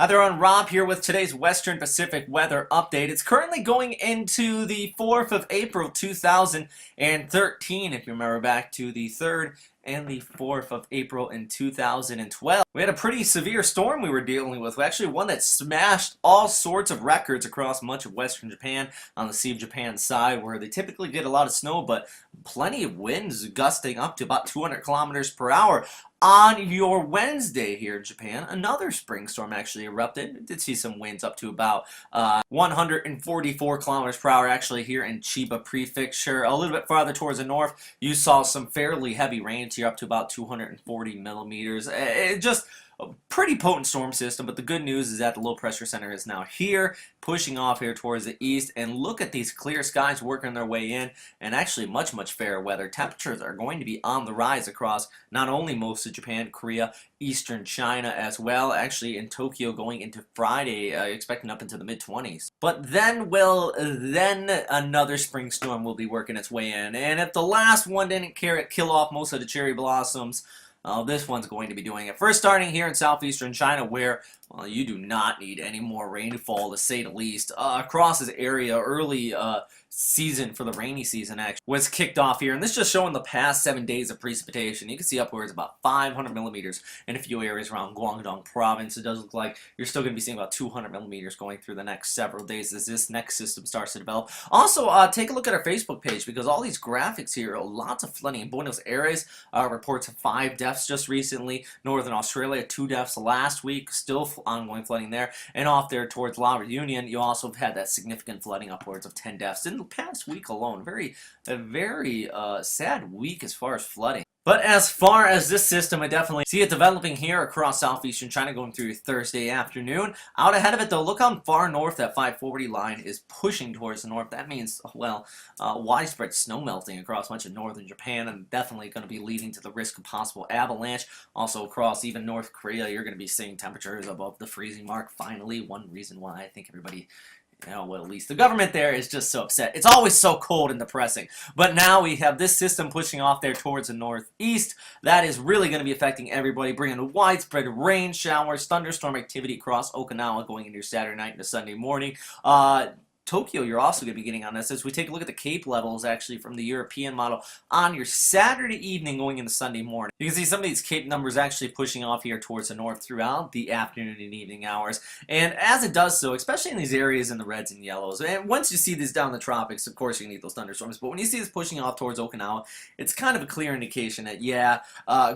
Hi there, I'm Rob here with today's Western Pacific weather update. It's currently going into the 4th of April 2013, if you remember back to the 3rd and the 4th of April in 2012. We had a pretty severe storm we were dealing with. Actually, one that smashed all sorts of records across much of Western Japan on the Sea of Japan side, where they typically get a lot of snow, but plenty of winds gusting up to about 200 kilometers per hour. On your Wednesday here in Japan, another spring storm actually erupted. It did see some winds up to about 144 kilometers per hour actually here in Chiba Prefecture. A little bit farther towards the north, you saw some fairly heavy rains here up to about 240 millimeters. Just a pretty potent storm system, but the good news is that the low pressure center is now here, pushing off here towards the east, and look at these clear skies working their way in, and actually much fairer weather. Temperatures are going to be on the rise across not only most of Japan, Korea, eastern China as well. Actually in Tokyo going into Friday, expecting up into the mid-20s. But then another spring storm will be working its way in, and if the last one didn't kill off most of the cherry blossoms, this one's going to be doing it. First, starting here in southeastern China, where, well, you do not need any more rainfall, to say the least. Across this area, early season for the rainy season actually was kicked off here, and this is just showing the past 7 days of precipitation. You can see upwards about 500 millimeters in a few areas around Guangdong province. It does look like you're still going to be seeing about 200 millimeters going through the next several days as this next system starts to develop. Also, take a look at our Facebook page, because all these graphics here, lots of flooding in Buenos Aires. Reports of 5 deaths just recently. Northern Australia, 2 deaths last week. Still ongoing flooding there. And off there towards La Reunion, you also have had that significant flooding, upwards of 10 deaths in the past week alone. A very sad week as far as flooding. But as far as this system, I definitely see it developing here across southeastern China going through Thursday afternoon. Out ahead of it, though, look how far north that 540 line is pushing towards the north. That means, well, widespread snow melting across much of northern Japan, and definitely going to be leading to the risk of possible avalanche. Also across even North Korea, you're going to be seeing temperatures above the freezing mark. Finally, one reason why I think everybody, well, at least the government there is just so upset. It's always so cold and depressing. But now we have this system pushing off there towards the northeast. That is really going to be affecting everybody, bringing widespread rain showers, thunderstorm activity across Okinawa going into your Saturday night into Sunday morning. Tokyo, you're also going to be getting on this as we take a look at the Cape levels actually from the European model on your Saturday evening going into Sunday morning. You can see some of these Cape numbers actually pushing off here towards the north throughout the afternoon and evening hours. And as it does so, especially in these areas in the reds and yellows, and once you see these down in the tropics, of course you need those thunderstorms, but when you see this pushing off towards Okinawa, it's kind of a clear indication that, yeah,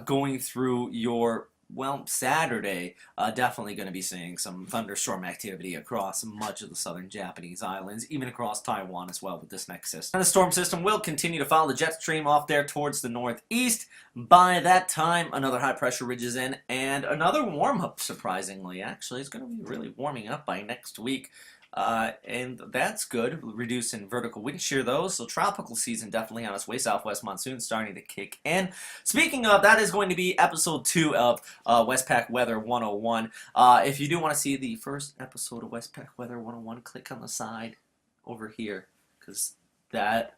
going through your, well, Saturday, definitely going to be seeing some thunderstorm activity across much of the southern Japanese islands, even across Taiwan as well with this next system. And the storm system will continue to follow the jet stream off there towards the northeast. By that time, another high pressure ridge is in, and another warm-up, surprisingly. Actually, it's going to be really warming up by next week. And that's good, reducing vertical wind shear though, so tropical season definitely on its way. Southwest monsoon starting to kick in. Speaking of, that is going to be episode 2 of Westpac Weather 101. If you do want to see the first episode of Westpac Weather 101, click on the side over here, because that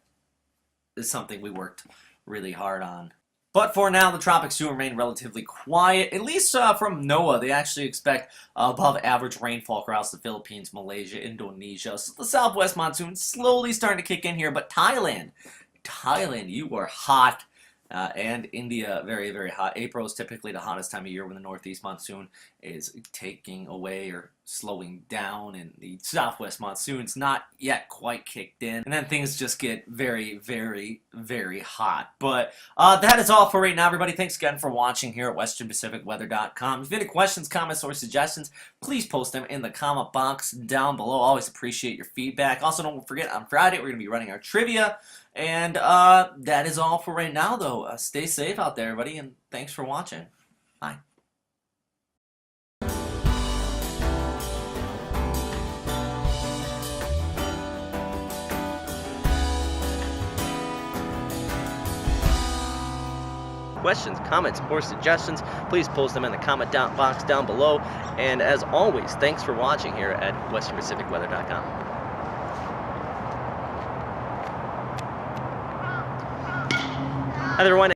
is something we worked really hard on. But for now, the tropics do remain relatively quiet, at least from NOAA. They actually expect above average rainfall across the Philippines, Malaysia, Indonesia. So the southwest monsoon slowly starting to kick in here. But Thailand, you are hot. And India, very hot. April is typically the hottest time of year when the northeast monsoon is taking away or slowing down, and the southwest monsoon's not yet quite kicked in. And then things just get very hot. But that is all for right now, everybody. Thanks again for watching here at WesternPacificWeather.com. If you have any questions, comments, or suggestions, please post them in the comment box down below. Always appreciate your feedback. Also, don't forget, on Friday, we're going to be running our trivia. And that is all for right now, though. Stay safe out there, everybody, and thanks for watching. Bye. Questions, comments, or suggestions, please post them in the comment box down below. And as always, thanks for watching here at WesternPacificWeather.com. Hi everyone.